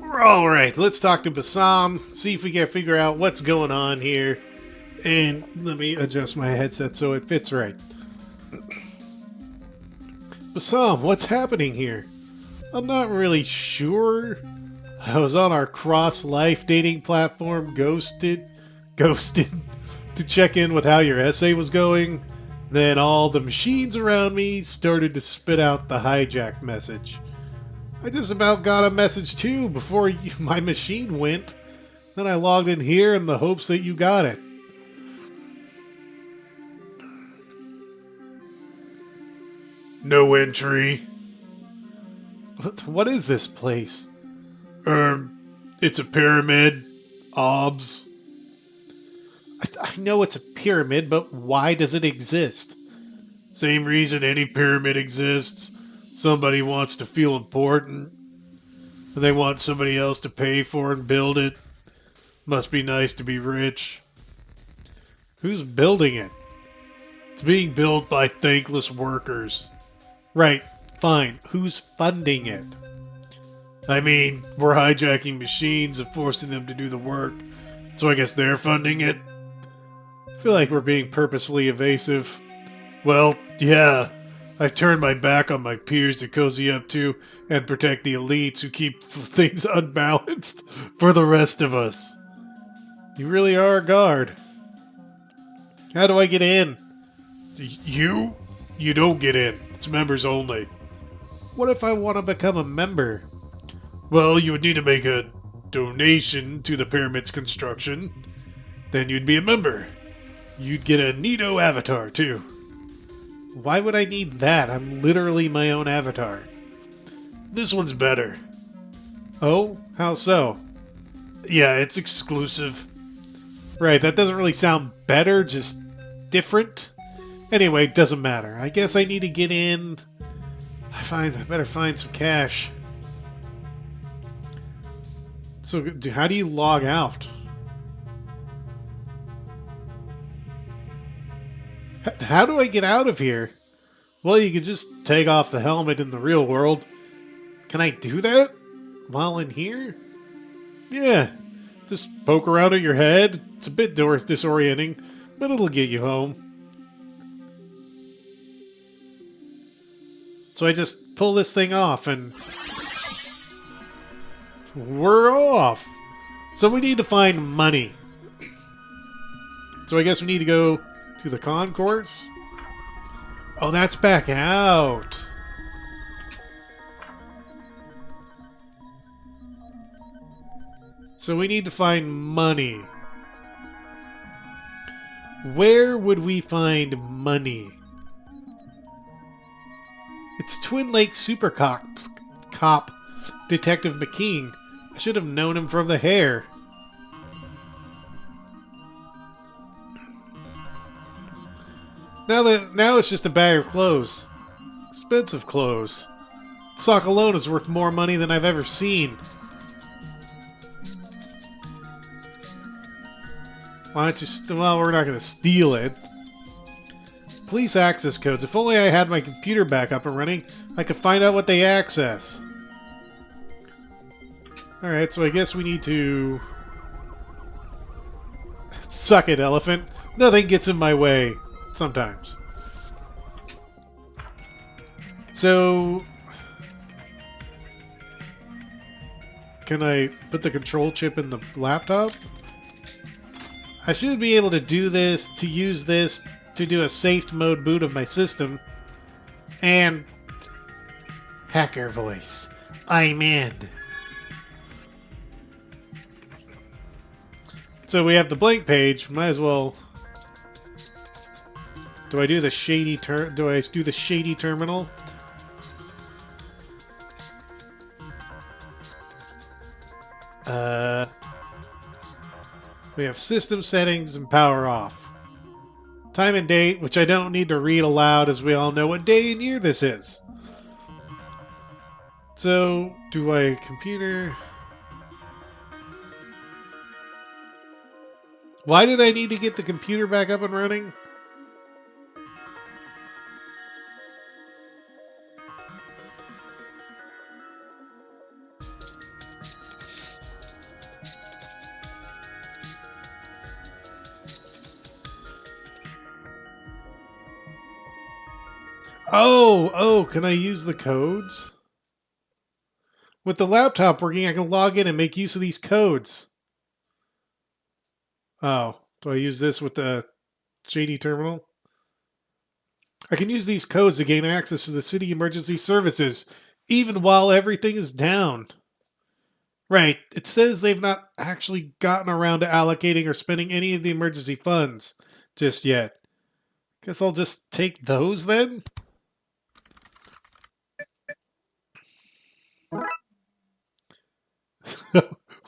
Alright, let's talk to Bassam, see if we can figure out what's going on here. And let me adjust my headset so it fits right. Bassam, what's happening here? I'm not really sure. I was on our cross-life dating platform, Ghosted, to check in with how your essay was going. Then all the machines around me started to spit out the hijack message. I just about got a message too before my machine went. Then I logged in here in the hopes that you got it. No entry. What is this place? It's a pyramid. Obs. I know it's a pyramid, but why does it exist? Same reason any pyramid exists. Somebody wants to feel important. And they want somebody else to pay for and build it. Must be nice to be rich. Who's building it? It's being built by thankless workers. Right, fine. Who's funding it? I mean, we're hijacking machines and forcing them to do the work. So I guess they're funding it? I feel like we're being purposely evasive. Well, yeah. I've turned my back on my peers to cozy up to and protect the elites who keep things unbalanced for the rest of us. You really are a guard. How do I get in? You? You don't get in. It's members only. What if I want to become a member? Well, you would need to make a donation to the pyramid's construction. Then you'd be a member. You'd get a neato avatar, too. Why would I need that? I'm literally my own avatar. This one's better. Oh? How so? Yeah, it's exclusive. Right, that doesn't really sound better, just different. Anyway, it doesn't matter. I guess I need to get in. I better find some cash. So, how do you log out? How do I get out of here? Well, you could just take off the helmet in the real world. Can I do that while in here? Yeah, just poke around at your head. It's a bit disorienting, but it'll get you home. So I just pull this thing off and we're off. So we need to find money. So I guess we need to go to the concourse. Oh, that's back out. So we need to find money. Where would we find money? It's Twin Lakes Super Cop Detective McQueen. I should have known him from the hair. Now it's just a bag of clothes. Expensive clothes. Sock alone is worth more money than I've ever seen. Why don't you... well, we're not going to steal it. Police access codes. If only I had my computer back up and running, I could find out what they access. Alright, so I guess we need to... Suck it, elephant. Nothing gets in my way. Sometimes. So... Can I put the control chip in the laptop? I should be able to do this, to use this, to do a safe mode boot of my system. And... Hacker voice. I'm in. So we have the blank page. Might as well... Do I do the shady terminal? We have system settings and power off. Time and date, which I don't need to read aloud as we all know what day and year this is. So, do I computer... Why did I need to get the computer back up and running? Oh, can I use the codes? With the laptop working, I can log in and make use of these codes. Oh, do I use this with the shady terminal? I can use these codes to gain access to the city emergency services, even while everything is down. Right, it says they've not actually gotten around to allocating or spending any of the emergency funds just yet. Guess I'll just take those then?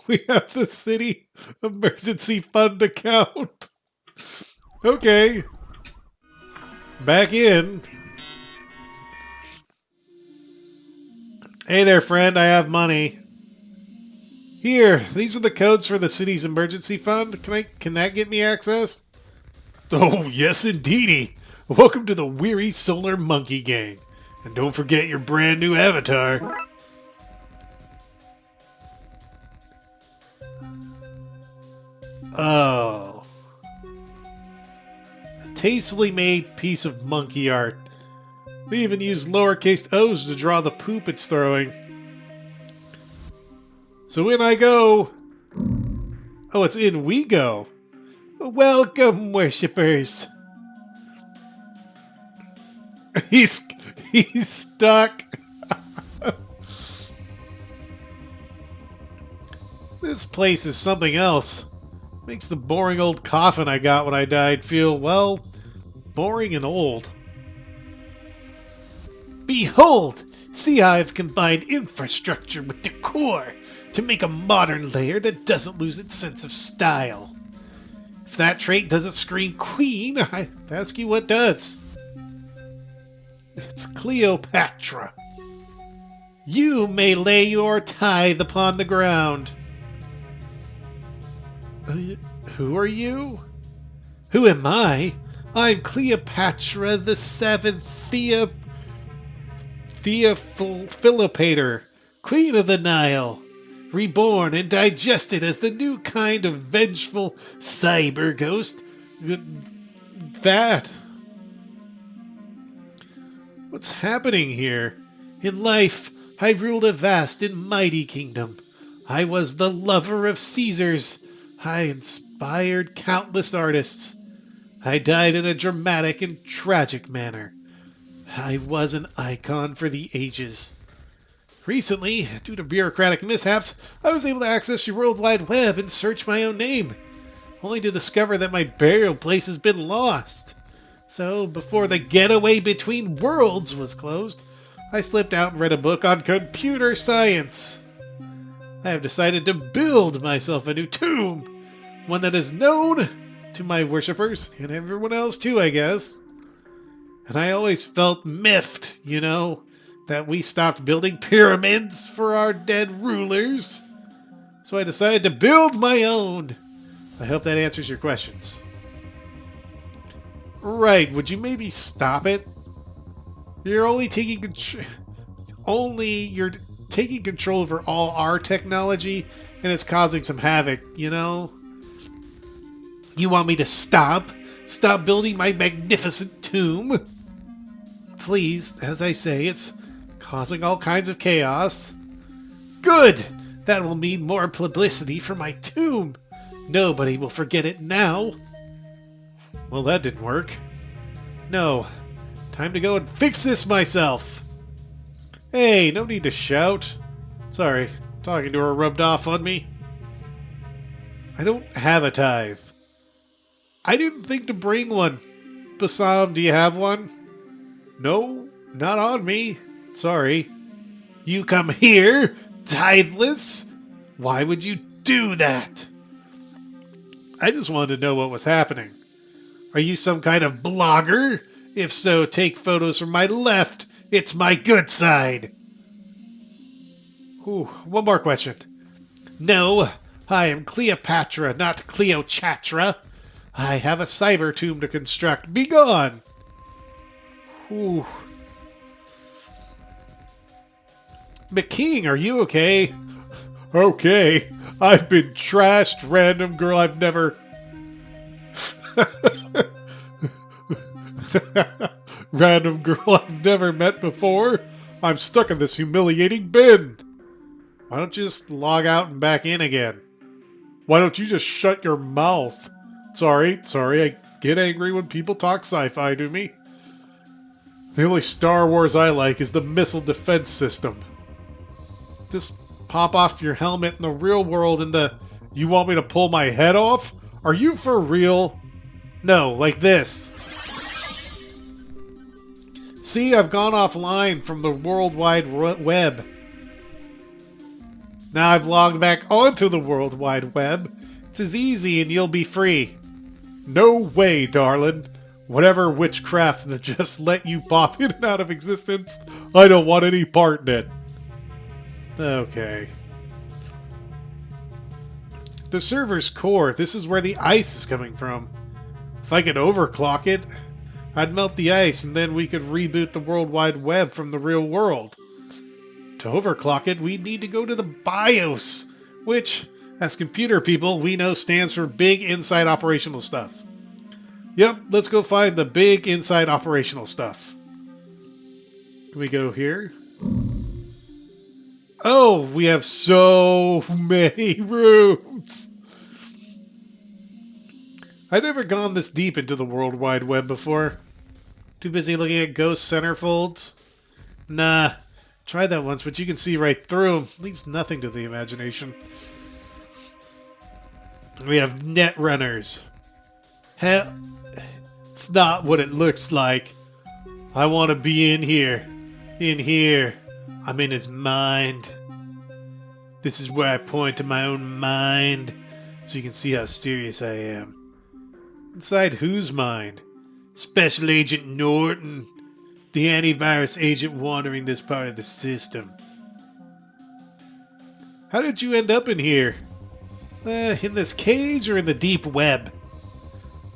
We have the city emergency fund account. Okay. Back in. Hey there, friend. I have money. Here, these are the codes for the city's emergency fund. Can that get me access? Oh, yes indeedy. Welcome to the Weary Solar Monkey Gang. And don't forget your brand new avatar. Oh. A tastefully made piece of monkey art. They even use lowercase O's to draw the poop it's throwing. So in I go. Oh, it's in we go. Welcome, worshippers. He's stuck. This place is something else. Makes the boring old coffin I got when I died feel, well, boring and old. Behold! See how I've combined infrastructure with decor to make a modern layer that doesn't lose its sense of style. If that trait doesn't scream queen, I ask you what does. It's Cleopatra. You may lay your tithe upon the ground. Who are you? Who am I? I'm Cleopatra the Seventh Theophilopator, Queen of the Nile, reborn and digested as the new kind of vengeful cyber ghost. That. What's happening here? In life, I ruled a vast and mighty kingdom. I was the lover of Caesars. I inspired countless artists. I died in a dramatic and tragic manner. I was an icon for the ages. Recently, due to bureaucratic mishaps, I was able to access the World Wide Web and search my own name, only to discover that my burial place has been lost. So, before the getaway between worlds was closed, I slipped out and read a book on computer science. I have decided to build myself a new tomb, one that is known to my worshippers, and everyone else too, I guess. And I always felt miffed, that we stopped building pyramids for our dead rulers. So I decided to build my own. I hope that answers your questions. Right, would you maybe stop it? You're only taking control over all our technology, and it's causing some havoc, You want me to stop? Stop building my magnificent tomb? Please, as I say, it's causing all kinds of chaos. Good! That will mean more publicity for my tomb. Nobody will forget it now. Well, that didn't work. No. Time to go and fix this myself. Hey, no need to shout. Sorry, talking to her rubbed off on me. I don't have a tithe. I didn't think to bring one. Bassam, do you have one? No, not on me. Sorry. You come here, titheless? Why would you do that? I just wanted to know what was happening. Are you some kind of blogger? If so, take photos from my left. It's my good side. Ooh, one more question. No, I am Cleopatra, not Cleochatra. I have a cyber tomb to construct. Be gone! Ooh. McKeen, are you okay? Okay. I've been trashed, random girl I've never... random girl I've never met before. I'm stuck in this humiliating bin. Why don't you just log out and back in again? Why don't you just shut your mouth? Sorry, I get angry when people talk sci-fi to me. The only Star Wars I like is the missile defense system. Just pop off your helmet in the real world and you want me to pull my head off? Are you for real? No, like this. See, I've gone offline from the World Wide Web. Now I've logged back onto the World Wide Web. It's as easy and you'll be free. No way, darling. Whatever witchcraft that just let you pop in and out of existence, I don't want any part in it. Okay. The server's core, this is where the ice is coming from. If I could overclock it, I'd melt the ice and then we could reboot the World Wide Web from the real world. To overclock it, we'd need to go to the BIOS, which, as computer people, we know stands for Big Inside Operational Stuff. Yep, let's go find the big inside operational stuff. Can we go here? Oh, we have so many rooms. I've never gone this deep into the World Wide Web before. Too busy looking at ghost centerfolds? Nah, tried that once, but you can see right through them. Leaves nothing to the imagination. We have net runners. Hell, it's not what it looks like. I want to be in here. In here. I'm in his mind. This is where I point to my own mind, so you can see how serious I am. Inside whose mind? Special Agent Norton, the antivirus agent wandering this part of the system. How did you end up in here? In this cage or in the deep web?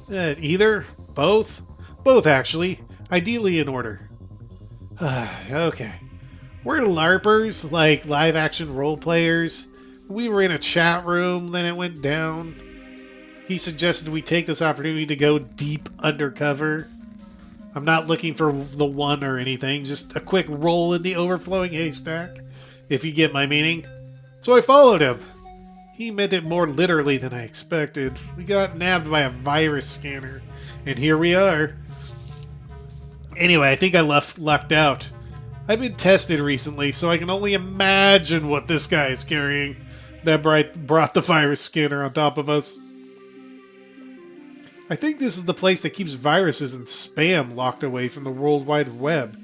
Either? Both? Both, actually. Ideally in order. Okay. We're LARPers, like live-action role players. We were in a chat room, then it went down. He suggested we take this opportunity to go deep undercover. I'm not looking for the one or anything, just a quick roll in the overflowing haystack, if you get my meaning. So I followed him. He meant it more literally than I expected. We got nabbed by a virus scanner, and here we are. Anyway, I think I lucked out. I've been tested recently, so I can only imagine what this guy is carrying that brought the virus scanner on top of us. I think this is the place that keeps viruses and spam locked away from the World Wide Web.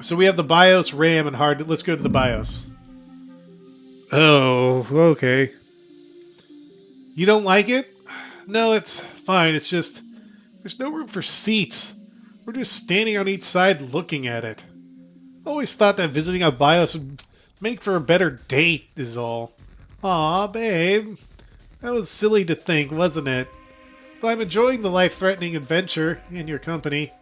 So we have the BIOS, RAM, and hard. Let's go to the BIOS. Oh, okay. You don't like it? No, it's fine. It's just there's no room for seats. We're just standing on each side looking at it. I always thought that visiting a BIOS would make for a better date, is all. Aw, babe. That was silly to think, wasn't it? But I'm enjoying the life-threatening adventure in your company.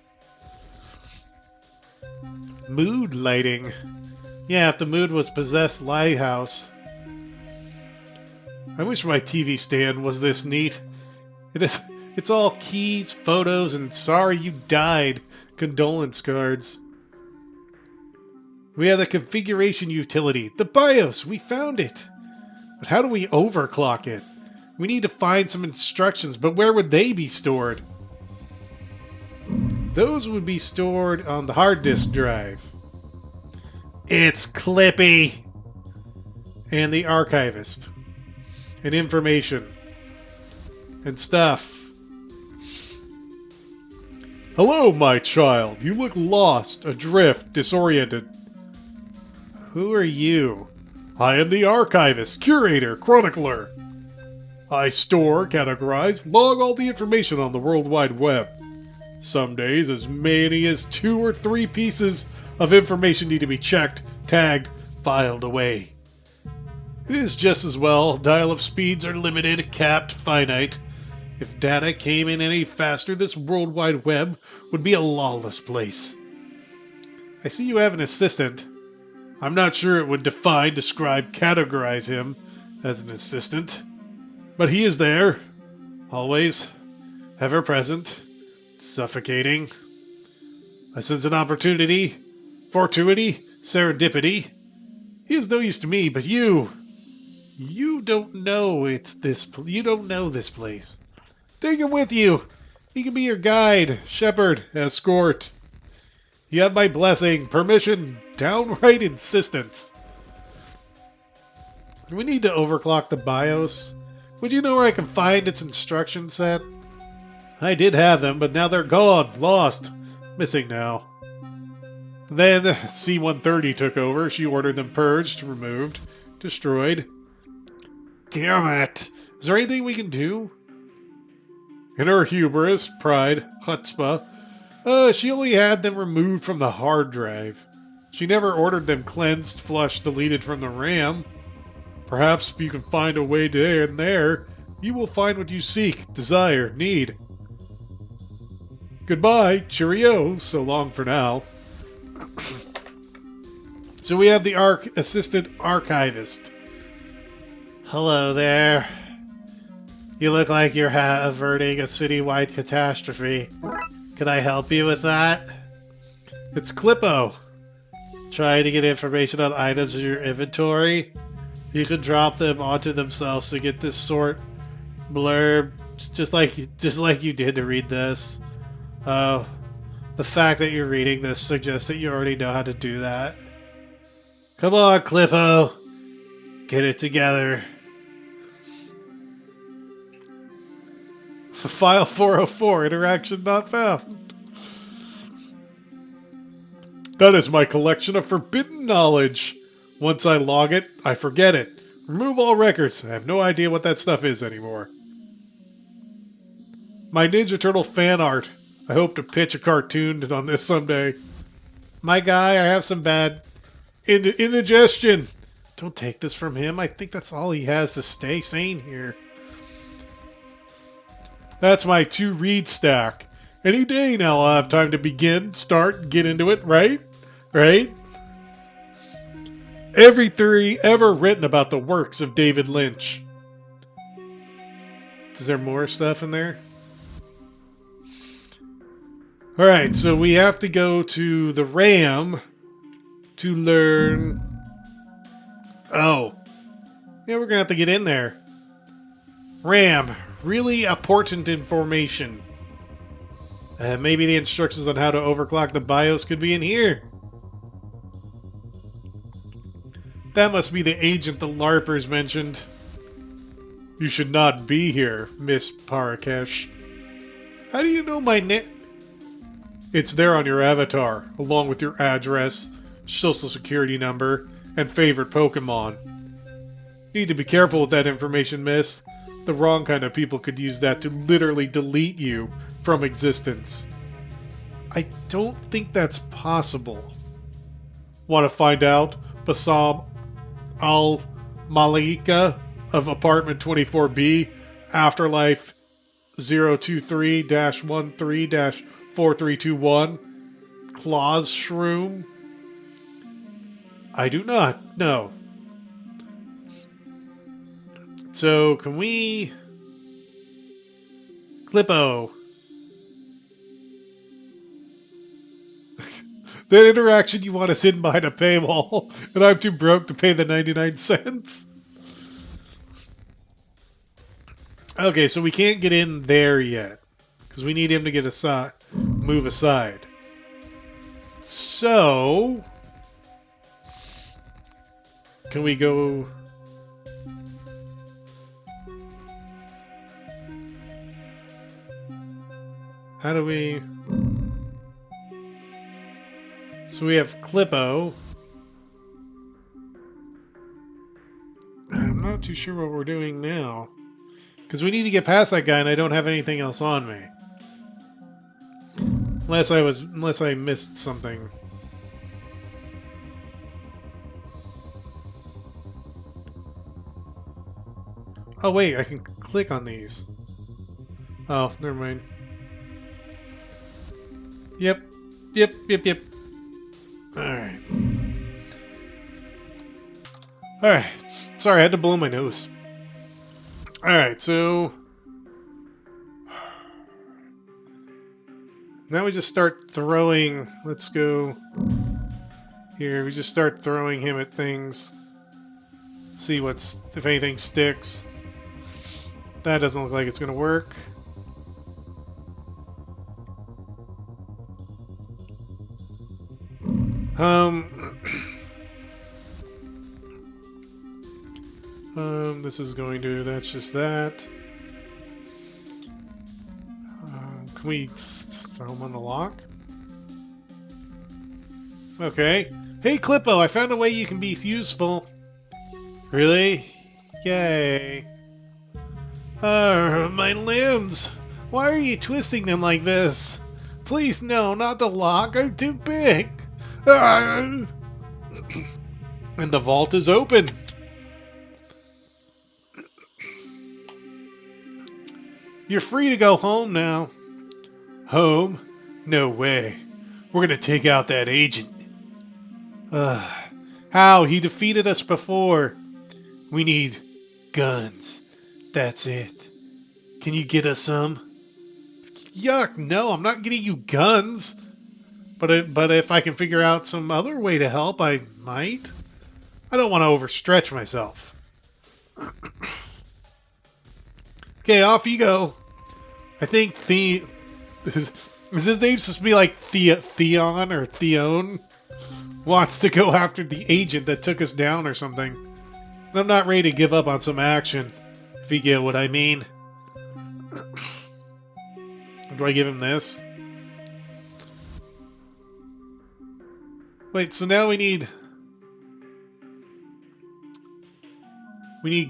Mood lighting. Yeah, if the mood was possessed lighthouse. I wish my TV stand was this neat. It's all keys, photos, and sorry you died condolence cards. We have the configuration utility. The BIOS! We found it! But how do we overclock it? We need to find some instructions, but where would they be stored? Those would be stored on the hard disk drive. It's Clippy! And the archivist. And information. And stuff. Hello, my child. You look lost, adrift, disoriented. Who are you? I am the archivist, curator, chronicler. I store, categorize, log all the information on the World Wide Web. Some days, as many as 2 or 3 pieces of information need to be checked, tagged, filed away. It is just as well. Dial-up speeds are limited, capped, finite. If data came in any faster, this World Wide Web would be a lawless place. I see you have an assistant. I'm not sure it would define, describe, categorize him as an assistant. But he is there. Always. Ever present. Suffocating. I sense an opportunity, fortuity, serendipity. He is no use to me, but you don't know you don't know this place. Take him with you. He can be your guide, shepherd, escort. You have my blessing, permission, downright insistence. We need to overclock the BIOS. Would you know where I can find its instruction set? I did have them, but now they're gone, lost, missing now. Then C130 took over. She ordered them purged, removed, destroyed. Damn it! Is there anything we can do? In her hubris, pride, chutzpah, she only had them removed from the hard drive. She never ordered them cleansed, flushed, deleted from the RAM. Perhaps if you can find a way in there, you will find what you seek, desire, need. Goodbye, cheerio, so long for now. So we have the assistant archivist. Hello there. You look like you're averting a citywide catastrophe. Can I help you with that? It's Clippo. Trying to get information on items in your inventory. You can drop them onto themselves to get this sort blurb, just like you did to read this. Oh, the fact that you're reading this suggests that you already know how to do that. Come on, Clippo. Get it together. File 404, interaction not found. That is my collection of forbidden knowledge. Once I log it, I forget it. Remove all records. I have no idea what that stuff is anymore. My Ninja Turtle fan art. I hope to pitch a cartoon on this someday. My guy, I have some bad indigestion. Don't take this from him. I think that's all he has to stay sane here. That's my to-read stack. Any day now I'll have time to begin, start, get into it, right? Right? Every theory ever written about the works of David Lynch. Is there more stuff in there? Alright, so we have to go to the RAM to learn... Oh. Yeah, we're gonna have to get in there. RAM. Really important information. Maybe the instructions on how to overclock the BIOS could be in here. That must be the agent the LARPers mentioned. You should not be here, Miss Parakesh. How do you know my name? It's there on your avatar, along with your address, social security number, and favorite Pokemon. Need to be careful with that information, miss. The wrong kind of people could use that to literally delete you from existence. I don't think that's possible. Want to find out? Bassam Al-Malika of Apartment 24B, Afterlife 023-13-4321, Claws Shroom? I do not know. So, can we... Clippo. That interaction you want us in behind a paywall, and I'm too broke to pay the 99 cents. Okay, so we can't get in there yet, because we need him to get aside, move aside. So... Can we go... How do we... So we have Clippo. I'm not too sure what we're doing now. Because we need to get past that guy and I don't have anything else on me. Unless I missed something. Oh wait, I can click on these. Oh, never mind. Yep. Alright. Alright. Sorry, I had to blow my nose. Alright, so... Now we just start throwing... Let's go... Here, we just start throwing him at things. See if anything sticks. That doesn't look like it's gonna work. This is going to... That's just that. Can we throw him on the lock? Okay. Hey, Clippo, I found a way you can be useful. Really? Yay. My limbs! Why are you twisting them like this? Please, no, not the lock. I'm too big. And the vault is open. You're free to go home now. Home? No way. We're gonna take out that agent. How? He defeated us before. We need guns. That's it. Can you get us some? Yuck, no, I'm not getting you guns. But if I can figure out some other way to help, I might. I don't want to overstretch myself. Okay, off you go. I think is his name supposed to be like Theon or Theon? Wants to go after the agent that took us down or something. And I'm not ready to give up on some action, if you get what I mean. Do I give him this? Wait, so now we need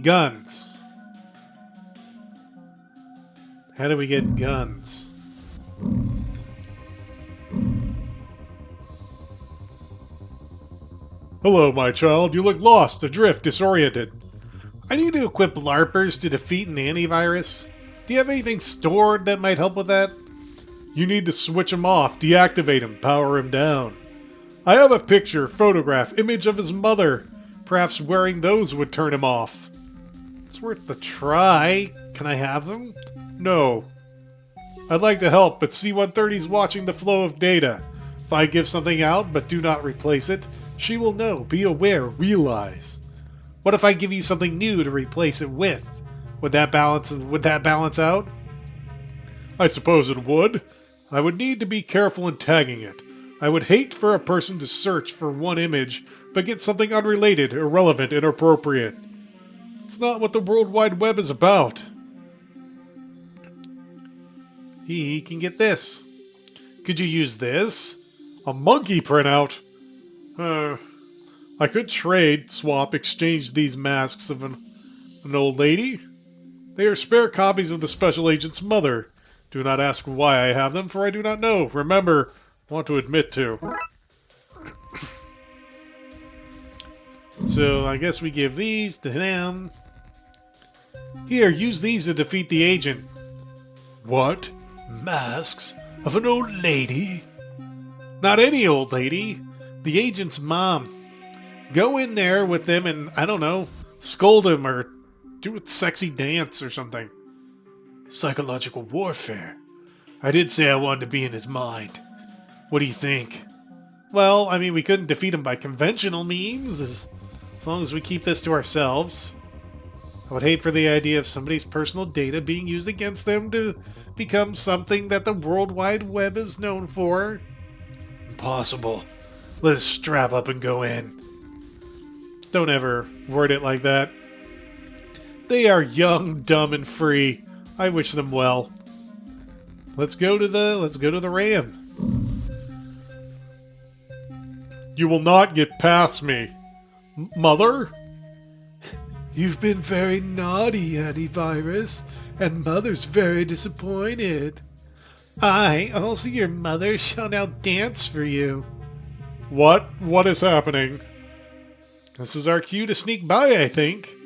guns. How do we get guns? Hello, my child. You look lost, adrift, disoriented. I need to equip LARPers to defeat an antivirus. Do you have anything stored that might help with that? You need to switch him off, deactivate him, power him down. I have a picture, photograph, image of his mother. Perhaps wearing those would turn him off. It's worth the try. Can I have them? No. I'd like to help, but C130's watching the flow of data. If I give something out, but do not replace it, she will know, be aware, realize. What if I give you something new to replace it with? Would that balance out? I suppose it would. I would need to be careful in tagging it. I would hate for a person to search for one image, but get something unrelated, irrelevant, inappropriate. It's not what the World Wide Web is about. He can get this. Could you use this? A monkey printout? I could trade, swap, exchange these masks of an old lady. They are spare copies of the Special Agent's mother. Do not ask why I have them, for I do not know. Remember, want to admit to. So, I guess we give these to them. Here, use these to defeat the agent. What? Masks of an old lady? Not any old lady. The agent's mom. Go in there with them and, I don't know, scold him or do a sexy dance or something. Psychological warfare. I did say I wanted to be in his mind. What do you think? Well, I mean, we couldn't defeat him by conventional means, as long as we keep this to ourselves. I would hate for the idea of somebody's personal data being used against them to become something that the World Wide Web is known for. Impossible. Let's strap up and go in. Don't ever word it like that. They are young, dumb, and free. I wish them well. Let's go to the Ram. You will not get past me. Mother? You've been very naughty, antivirus, and Mother's very disappointed. I, also your mother, shall now dance for you. What? What is happening? This is our cue to sneak by, I think.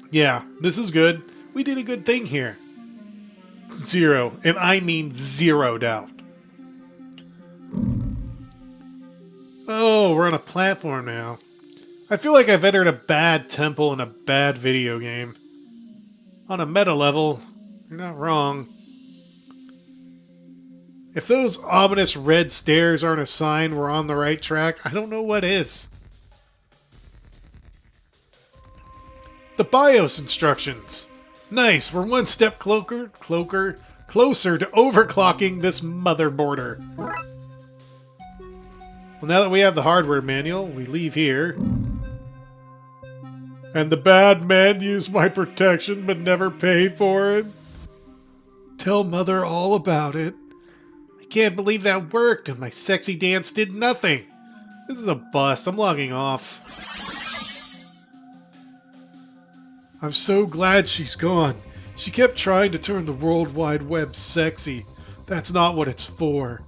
Yeah, this is good. We did a good thing here. 0, and I mean 0 doubt. Oh, we're on a platform now. I feel like I've entered a bad temple in a bad video game. On a meta level, you're not wrong. If those ominous red stairs aren't a sign we're on the right track, I don't know what is. The BIOS instructions. Nice, we're one step closer to overclocking this motherboarder. Well, now that we have the hardware manual, we leave here. And the bad men use my protection but never pay for it. Tell Mother all about it. I can't believe that worked and my sexy dance did nothing. This is a bust. I'm logging off. I'm so glad she's gone. She kept trying to turn the World Wide Web sexy. That's not what it's for.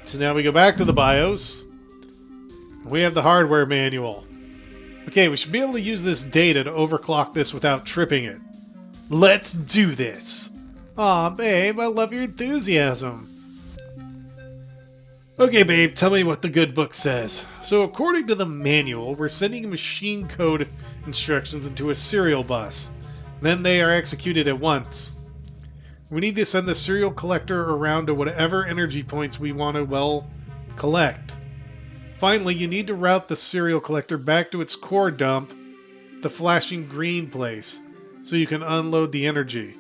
So now we go back to the BIOS. We have the hardware manual. Okay, we should be able to use this data to overclock this without tripping it. Let's do this! Aw, babe, I love your enthusiasm. Okay, babe, tell me what the good book says. So according to the manual, we're sending machine code instructions into a serial bus. Then they are executed at once. We need to send the serial collector around to whatever energy points we want to, well, collect. Finally, you need to route the serial collector back to its core dump, the flashing green place, so you can unload the energy.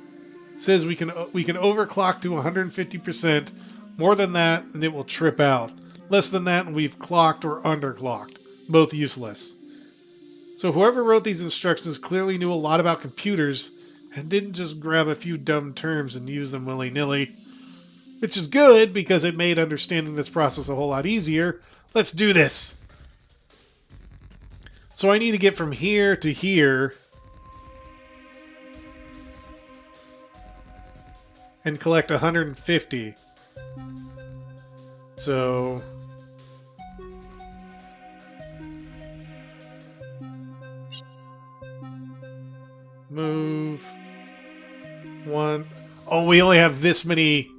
It says we can overclock to 150%. More than that, and it will trip out. Less than that, and we've clocked or underclocked. Both useless. So whoever wrote these instructions clearly knew a lot about computers and didn't just grab a few dumb terms and use them willy-nilly. Which is good, because it made understanding this process a whole lot easier. Let's do this! So I need to get from here to here and collect 150. So move one. Oh, we only have this many.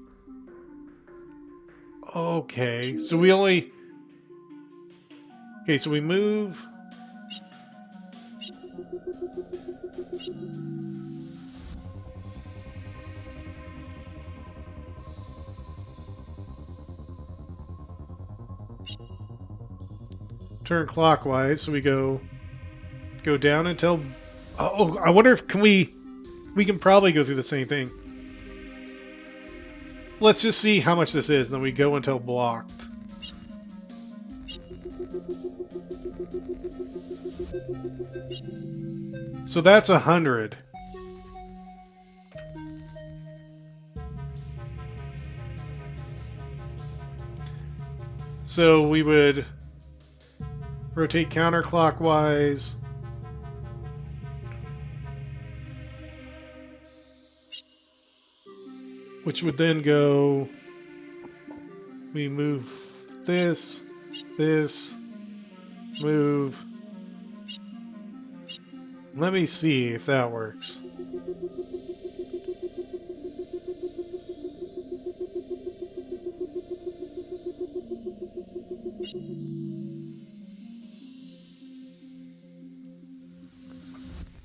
Okay, so we only. Okay, so we move. Turn clockwise, so we go down until. Oh, I wonder if we can probably go through the same thing. Let's just see how much this is, and then we go until blocked. So that's 100. So we would rotate counterclockwise. Which would then go... We move this, move. Let me see if that works.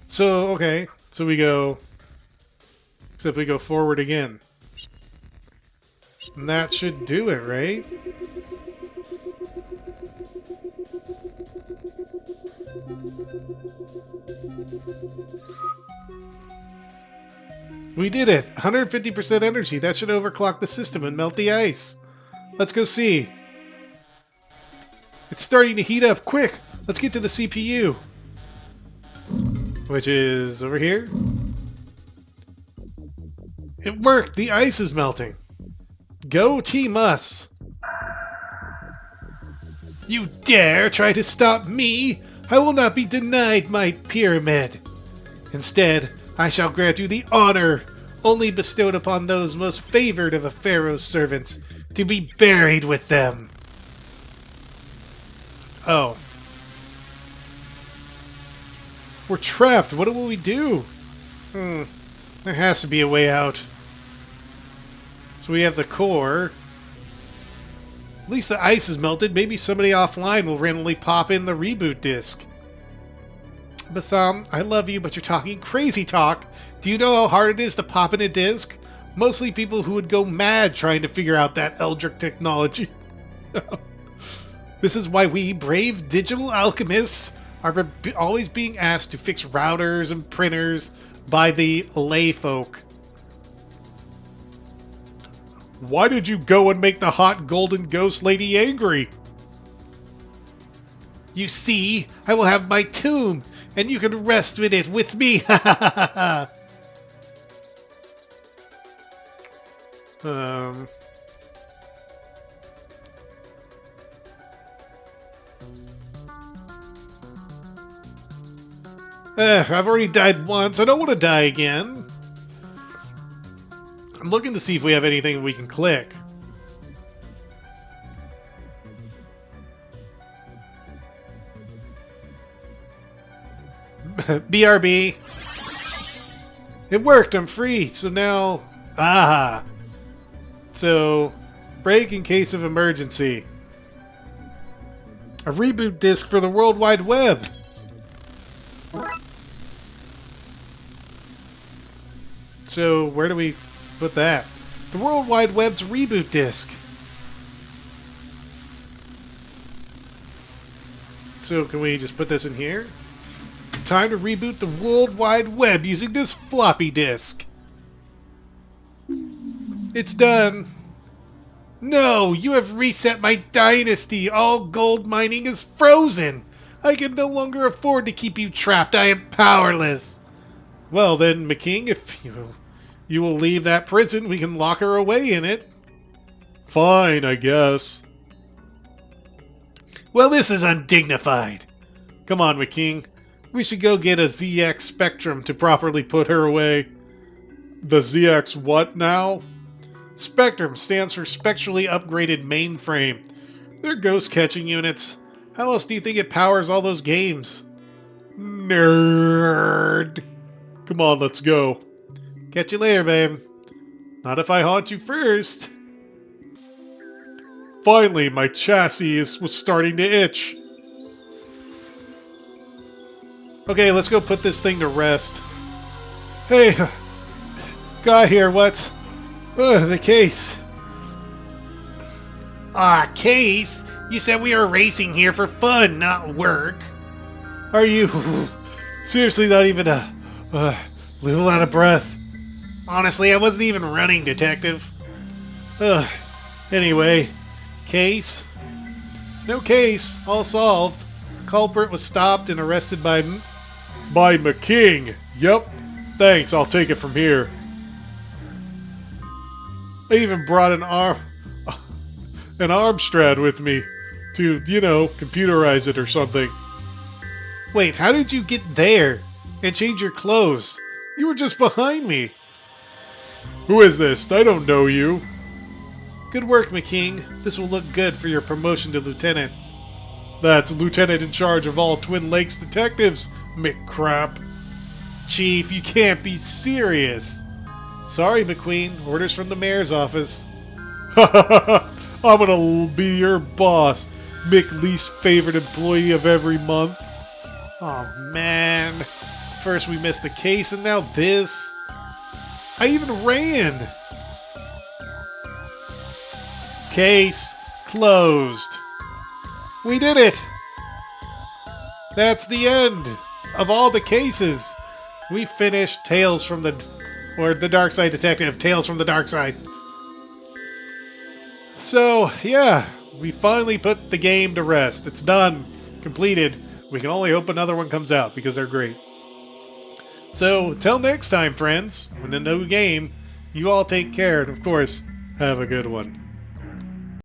So, okay. So we go... Except we go forward again. And that should do it, right? We did it! 150% energy. That should overclock the system and melt the ice. Let's go see. It's starting to heat up. Quick! Let's get to the CPU. Which is over here. It worked! The ice is melting. Go Team Us! You dare try to stop me? I will not be denied my pyramid. Instead, I shall grant you the honor only bestowed upon those most favored of a pharaoh's servants, to be buried with them. Oh. We're trapped. What will we do? There has to be a way out. So we have the core. At least the ice is melted. Maybe somebody offline will randomly pop in the reboot disc. Basam, I love you, but you're talking crazy talk. Do you know how hard it is to pop in a disc? Mostly people who would go mad trying to figure out that Eldritch technology. This is why we brave digital alchemists are always being asked to fix routers and printers by the lay folk. Why did you go and make the hot golden ghost lady angry? You see, I will have my tomb, and you can rest in it with me. Ha ha ha ha. I've already died once. I don't want to die again. I'm looking to see if we have anything we can click. BRB. It worked. I'm free. So now... Ah. So, break in case of emergency. A reboot disk for the World Wide Web. So, where do we put that? The World Wide Web's reboot disk. So, can we just put this in here? Time to reboot the World Wide Web using this floppy disk. It's done. No, you have reset my dynasty. All gold mining is frozen. I can no longer afford to keep you trapped. I am powerless. Well then, Mcqueen, if you will leave that prison, we can lock her away in it. Fine, I guess. Well, this is undignified. Come on, Mcqueen. We should go get a ZX Spectrum to properly put her away. The ZX what now? Spectrum stands for Spectrally Upgraded Mainframe. They're ghost-catching units. How else do you think it powers all those games? Nerd! Come on, let's go. Catch you later, babe. Not if I haunt you first. Finally, my chassis was starting to itch. Okay, let's go put this thing to rest. Hey, guy here, what? The case. Ah, case? You said we were racing here for fun, not work. Are you seriously not even a little out of breath? Honestly, I wasn't even running, detective. Anyway, case? No case, all solved. The culprit was stopped and arrested by Mcqueen. Yep. Thanks, I'll take it from here. I even brought an Armstrad with me to, computerize it or something. Wait, how did you get there and change your clothes? You were just behind me. Who is this? I don't know you. Good work, Mcqueen. This will look good for your promotion to lieutenant. That's lieutenant in charge of all Twin Lakes detectives, McCrap. Chief, you can't be serious. Sorry, Mcqueen. Orders from the mayor's office. I'm gonna be your boss, Mick, least favorite employee of every month. Oh man. First we missed the case and now this. I even ran. Case closed. We did it. That's the end of all the cases. We finished Tales from the Darkside Detective, Tales from the Darkside. So, yeah, we finally put the game to rest. It's done. Completed. We can only hope another one comes out because they're great. So, till next time, friends, when a new game, you all take care and, of course, have a good one.